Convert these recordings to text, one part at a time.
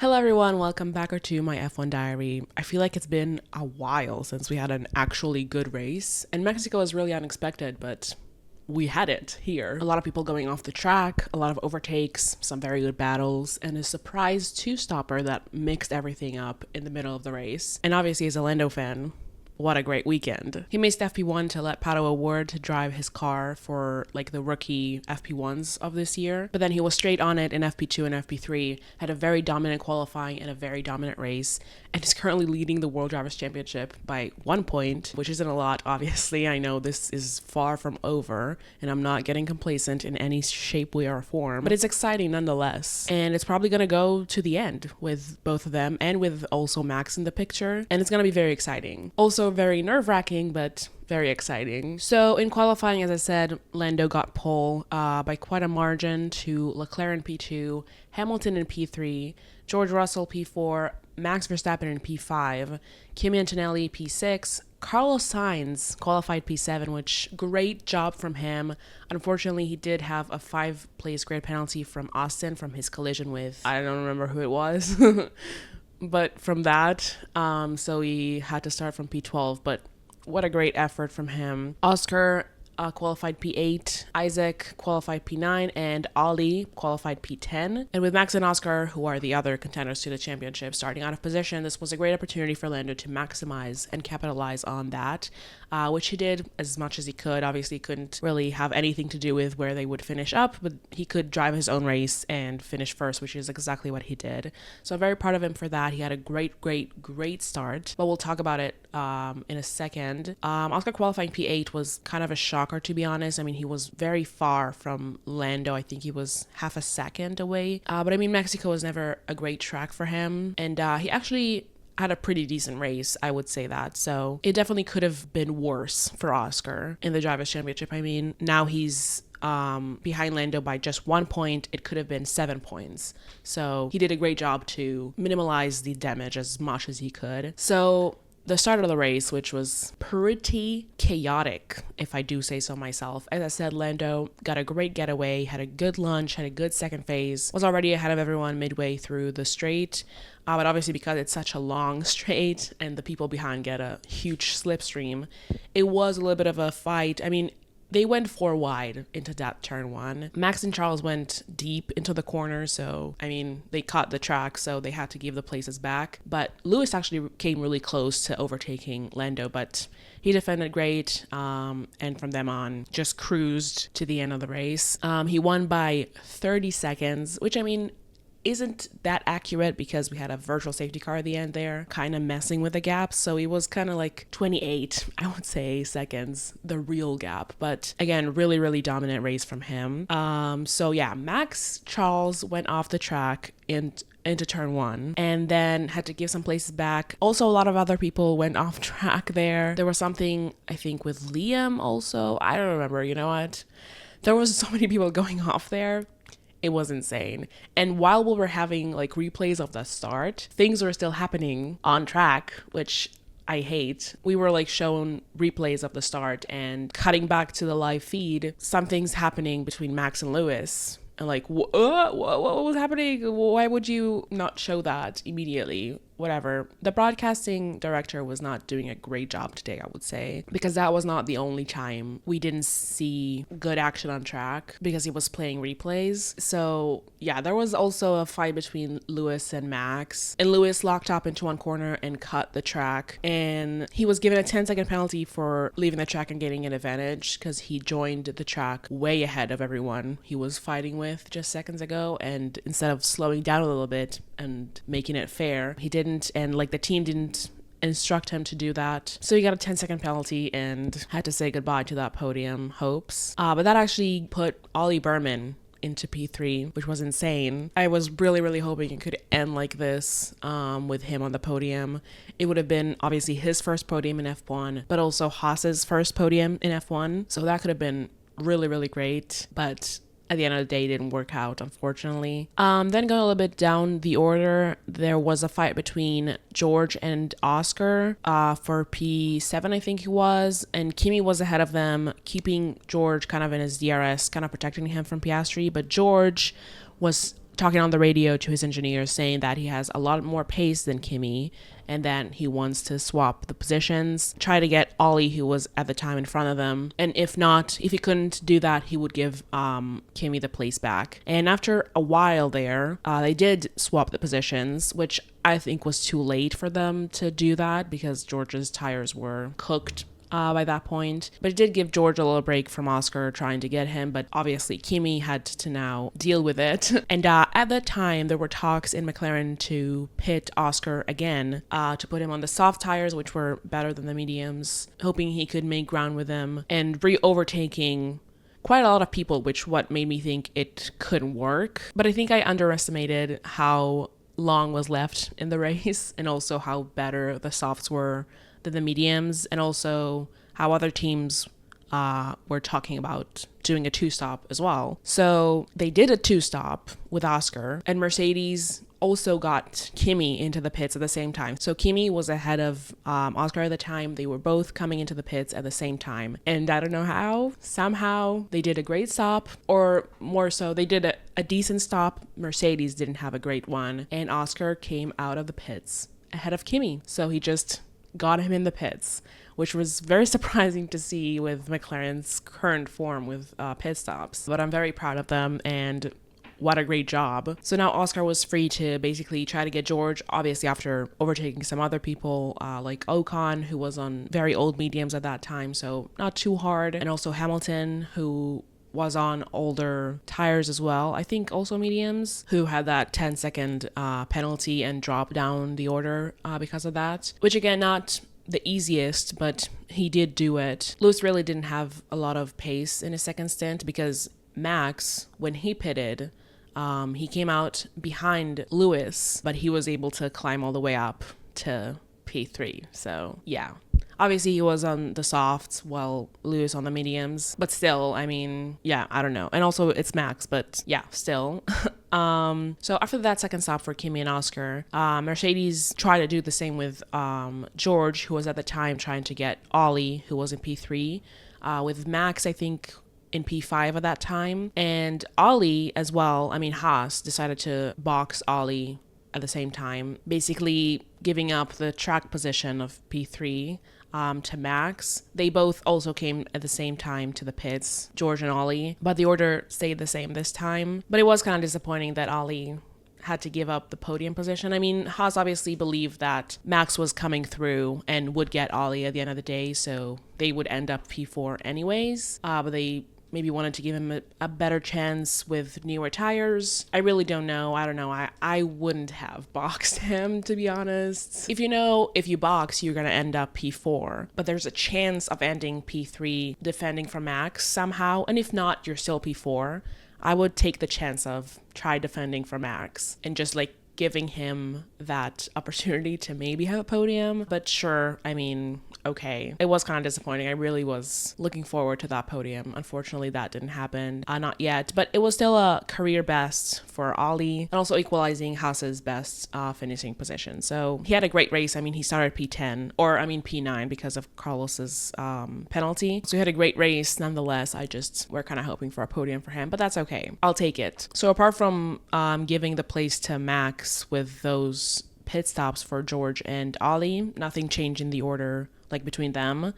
Hello everyone, welcome back to my F1 diary. I feel like it's been a while since we had an actually good race, and Mexico was really unexpected, but we had it here. A lot of people going off the track, a lot of overtakes, some very good battles, and a surprise two-stopper that mixed everything up in the middle of the race. And obviously as a Lando fan, what a great weekend. He missed FP1 to let Pato O'Ward to drive his car for like the rookie FP1s of this year. But then he was straight on it in FP2 and FP3, had a very dominant qualifying and a very dominant race, and is currently leading the World Drivers' Championship by 1 point, which isn't a lot, obviously. I know this is far from over, and I'm not getting complacent in any shape, way, or form, but it's exciting nonetheless. And it's probably going to go to the end with both of them, and with also Max in the picture, and it's going to be very exciting. Also very nerve-wracking, but very exciting. So in qualifying, as I said, Lando got pole by quite a margin to Leclerc in P2, Hamilton in P3, George Russell P4, Max Verstappen in P5, Kimi Antonelli P6, Carlos Sainz qualified P7, which great job from him. Unfortunately, he did have a 5-place grid penalty from Austin from his collision with, I don't remember who it was, but from that, so he had to start from P12, but what a great effort from him. Oscar qualified P8, Isaac qualified P9, and Ali qualified P10. And with Max and Oscar, who are the other contenders to the championship, starting out of position, this was a great opportunity for Lando to maximize and capitalize on that, which he did as much as he could. Obviously, couldn't really have anything to do with where they would finish up, but he could drive his own race and finish first, which is exactly what he did. So I'm very proud of him for that. He had a great start, but we'll talk about it in a second. Oscar qualifying P8 was kind of a shocker, to be honest. I mean, he was very far from Lando. I think he was half a second away. But I mean, Mexico was never a great track for him, and he actually had a pretty decent race, I would say that. So it definitely could have been worse for Oscar in the Drivers' Championship. I mean, now he's behind Lando by just 1 point. It could have been 7 points. So he did a great job to minimize the damage as much as he could. So the start of the race, which was pretty chaotic, if I do say so myself. As I said, Lando got a great getaway, had a good lunch, had a good second phase, was already ahead of everyone midway through the straight. But obviously, because it's such a long straight and the people behind get a huge slipstream, it was a little bit of a fight. I mean, they went 4 wide into that turn 1. Max and Charles went deep into the corner, so, I mean, they caught the track, so they had to give the places back. But Lewis actually came really close to overtaking Lando, but he defended great, and from then on, just cruised to the end of the race. He won by 30 seconds, which, I mean, isn't that accurate because we had a virtual safety car at the end there, kind of messing with the gaps. So it was kind of like 28, I would say, seconds, the real gap. But again, really dominant race from him. So yeah, Max Charles went off the track into turn 1 and then had to give some places back. Also, a lot of other people went off track there. There was something, I think, with Liam also. I don't remember, you know what? There was so many people going off there. It was insane. And while we were having like replays of the start, things were still happening on track, which I hate. We were like shown replays of the start and cutting back to the live feed, something's happening between Max and Lewis. And like, what was happening? Why would you not show that immediately? Whatever. The broadcasting director was not doing a great job today, I would say, because that was not the only time we didn't see good action on track because he was playing replays. So yeah, there was also a fight between Lewis and Max, and Lewis locked up into one corner and cut the track, and he was given a 10-second penalty for leaving the track and getting an advantage because he joined the track way ahead of everyone he was fighting with just seconds ago, and instead of slowing down a little bit and making it fair, he didn't, and like the team didn't instruct him to do that. So he got a 10-second penalty and had to say goodbye to that podium hopes. But that actually put Ollie Berman into P3, which was insane. I was really hoping it could end like this with him on the podium. It would have been obviously his first podium in F1, but also Haas's first podium in F1. So that could have been really great, but at the end of the day, it didn't work out, unfortunately. Then going a little bit down the order, there was a fight between George and Oscar for P7, I think it was, and Kimi was ahead of them, keeping George kind of in his DRS, kind of protecting him from Piastri, but George was talking on the radio to his engineers saying that he has a lot more pace than Kimi and that he wants to swap the positions, try to get Ollie, who was at the time in front of them. And if not, if he couldn't do that, he would give Kimi the place back. And after a while there, they did swap the positions, which I think was too late for them to do that because George's tires were cooked by that point. But it did give George a little break from Oscar trying to get him, but obviously Kimi had to now deal with it. And at that time, there were talks in McLaren to pit Oscar again, to put him on the soft tires, which were better than the mediums, hoping he could make ground with them and re-overtaking quite a lot of people, which what made me think it couldn't work. But I think I underestimated how long was left in the race and also how better the softs were than the mediums, and also how other teams were talking about doing a two-stop as well. So they did a two-stop with Oscar, and Mercedes also got Kimi into the pits at the same time. So Kimi was ahead of Oscar at the time. They were both coming into the pits at the same time. And I don't know how, somehow they did a great stop, or more so, they did a decent stop. Mercedes didn't have a great one, and Oscar came out of the pits ahead of Kimi. So he just got him in the pits, which was very surprising to see with McLaren's current form with pit stops. But I'm very proud of them, and what a great job. So now Oscar was free to basically try to get George, obviously after overtaking some other people like Ocon, who was on very old mediums at that time, so not too hard, and also Hamilton, who was on older tires as well, I think also mediums, who had that 10-second penalty and dropped down the order because of that, which again, not the easiest, but he did do it. Lewis really didn't have a lot of pace in his second stint because Max, when he pitted, he came out behind Lewis, but he was able to climb all the way up to P3. So yeah, obviously he was on the softs while Lewis on the mediums, but still, I mean, yeah, I don't know. And also it's Max, but yeah, still. So after that second stop for Kimi and Oscar, Mercedes tried to do the same with George, who was at the time trying to get Ollie, who was in P3, with Max, I think, in P5 at that time. And Ollie as well, I mean Haas, decided to box Ollie at the same time, basically giving up the track position of P3 to Max. They both also came at the same time to the pits, George and Ollie, but the order stayed the same this time. But it was kind of disappointing that Ollie had to give up the podium position. I mean, Haas obviously believed that Max was coming through and would get Ollie at the end of the day, so they would end up P4 anyways, but they maybe wanted to give him a better chance with newer tires. I really don't know. I don't know. I wouldn't have boxed him, to be honest. If you box, you're going to end up P4, but there's a chance of ending P3 defending from Max somehow, and if not, you're still P4. I would take the chance of try defending from Max and just like giving him that opportunity to maybe have a podium. But sure, I mean, okay. It was kind of disappointing. I really was looking forward to that podium. Unfortunately, that didn't happen. Not yet, but it was still a career best for Ollie and also equalizing Haas's best finishing position. So he had a great race. I mean, he started P10, or I mean P9 because of Carlos's penalty. So he had a great race. Nonetheless, we're kind of hoping for a podium for him, but that's okay. I'll take it. So apart from giving the place to Max with those pit stops for George and Ollie, nothing changed in the order like between them,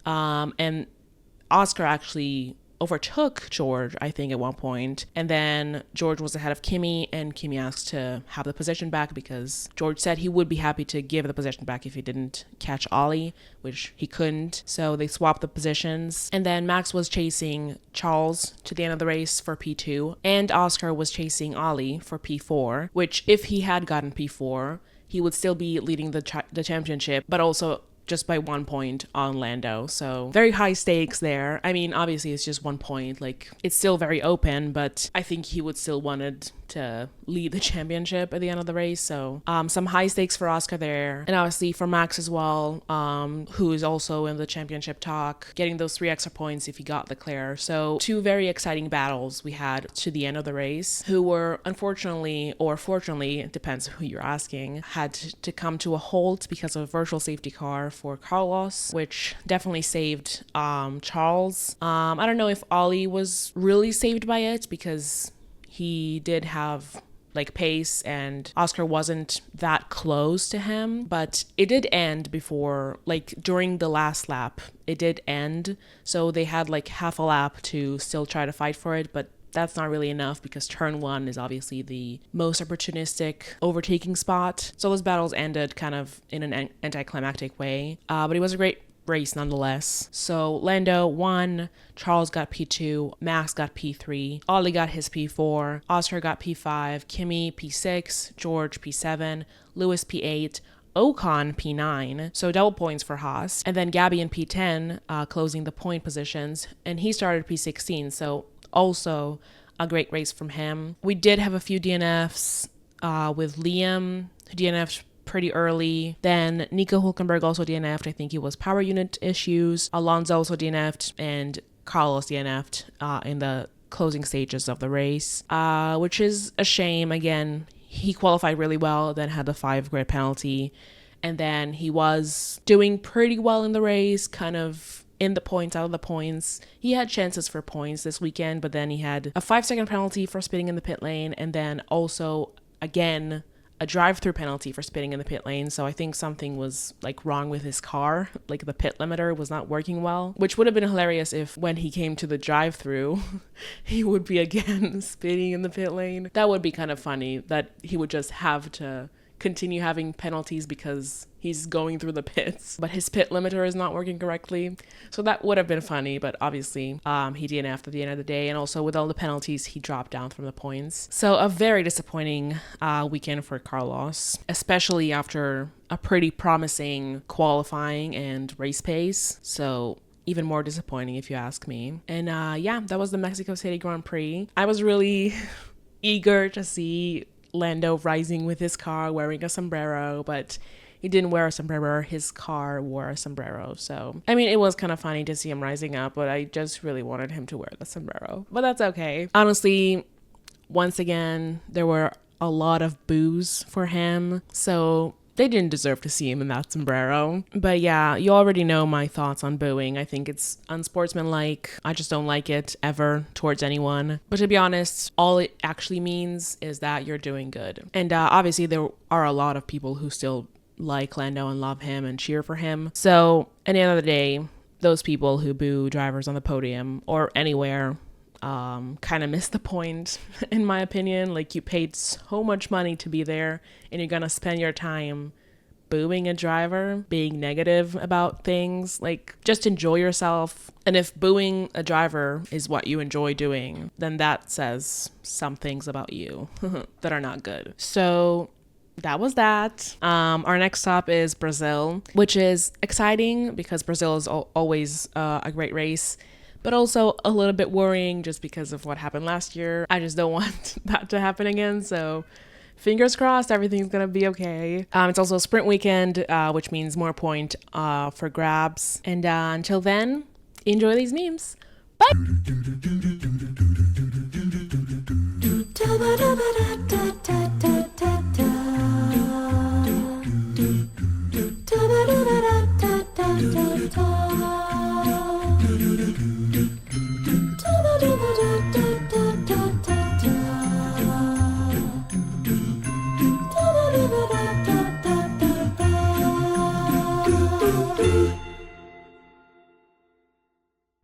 and Oscar actually overtook George, I think, at one point, and then George was ahead of Kimi, and Kimi asked to have the position back because George said he would be happy to give the position back if he didn't catch Ollie, which he couldn't, so they swapped the positions. And then Max was chasing Charles to the end of the race for P2, and Oscar was chasing Ollie for P4, which if he had gotten P4, he would still be leading the championship, but also just by 1 point on Lando. So very high stakes there. I mean, obviously it's just 1 point. Like, it's still very open, but I think he would still wanted to lead the championship at the end of the race. So some high stakes for Oscar there. And obviously for Max as well, who is also in the championship talk, getting those 3 extra points if he got Leclerc. So 2 very exciting battles we had to the end of the race, who were unfortunately, or fortunately, it depends who you're asking, had to come to a halt because of a virtual safety car for Carlos, which definitely saved Charles. I don't know if Ollie was really saved by it because he did have like pace, and Oscar wasn't that close to him, but it did end before, like during the last lap, it did end. So they had like half a lap to still try to fight for it, but that's not really enough because turn 1 is obviously the most opportunistic overtaking spot. So those battles ended kind of in an anticlimactic way, but it was a great race nonetheless. So Lando won, Charles got P2, Max got P3, Ollie got his P4, Oscar got P5, Kimi P6, George P7, Lewis P8, Ocon P9, so double points for Haas, and then Gabby in P10, closing the point positions, and he started P16, so also a great race from him. We did have a few DNFs with Liam, who DNF'd pretty early. Then Nico Hulkenberg also DNF'd. I think it was power unit issues. Alonso also DNF'd, and Carlos DNF'd in the closing stages of the race, which is a shame. Again, he qualified really well, then had the 5 grid penalty, and then he was doing pretty well in the race, kind of in the points, out of the points. He had chances for points this weekend, but then he had a 5-second penalty for spitting in the pit lane, and then also, again, a drive-through penalty for spitting in the pit lane. So I think something was like wrong with his car, like the pit limiter was not working well, which would have been hilarious if when he came to the drive-through, he would be again spitting in the pit lane. That would be kind of funny that he would just have to continue having penalties because he's going through the pits, but his pit limiter is not working correctly. So that would have been funny, but obviously he DNF'd at the end of the day, and also with all the penalties, he dropped down from the points. So a very disappointing weekend for Carlos, especially after a pretty promising qualifying and race pace. So even more disappointing if you ask me. And yeah, that was the Mexico City Grand Prix. I was really eager to see Lando rising with his car wearing a sombrero, but he didn't wear a sombrero. His car wore a sombrero. So, I mean, it was kind of funny to see him rising up, but I just really wanted him to wear the sombrero. But that's okay. Honestly, once again, there were a lot of boos for him, so they didn't deserve to see him in that sombrero. But yeah, you already know my thoughts on booing. I think it's unsportsmanlike. I just don't like it ever towards anyone. But to be honest, all it actually means is that you're doing good. And obviously there are a lot of people who still like Lando and love him and cheer for him. So at the end of the day, those people who boo drivers on the podium or anywhere kind of missed the point, in my opinion. Like, you paid so much money to be there, and you're gonna spend your time booing a driver, being negative about things. Like, just enjoy yourself. And if booing a driver is what you enjoy doing, then that says some things about you that are not good. So that was that. Our next stop is Brazil, which is exciting because Brazil is always a great race, but also a little bit worrying just because of what happened last year. I just don't want that to happen again. So fingers crossed, everything's gonna be okay. It's also a sprint weekend, which means more point for grabs. And until then, enjoy these memes. Bye!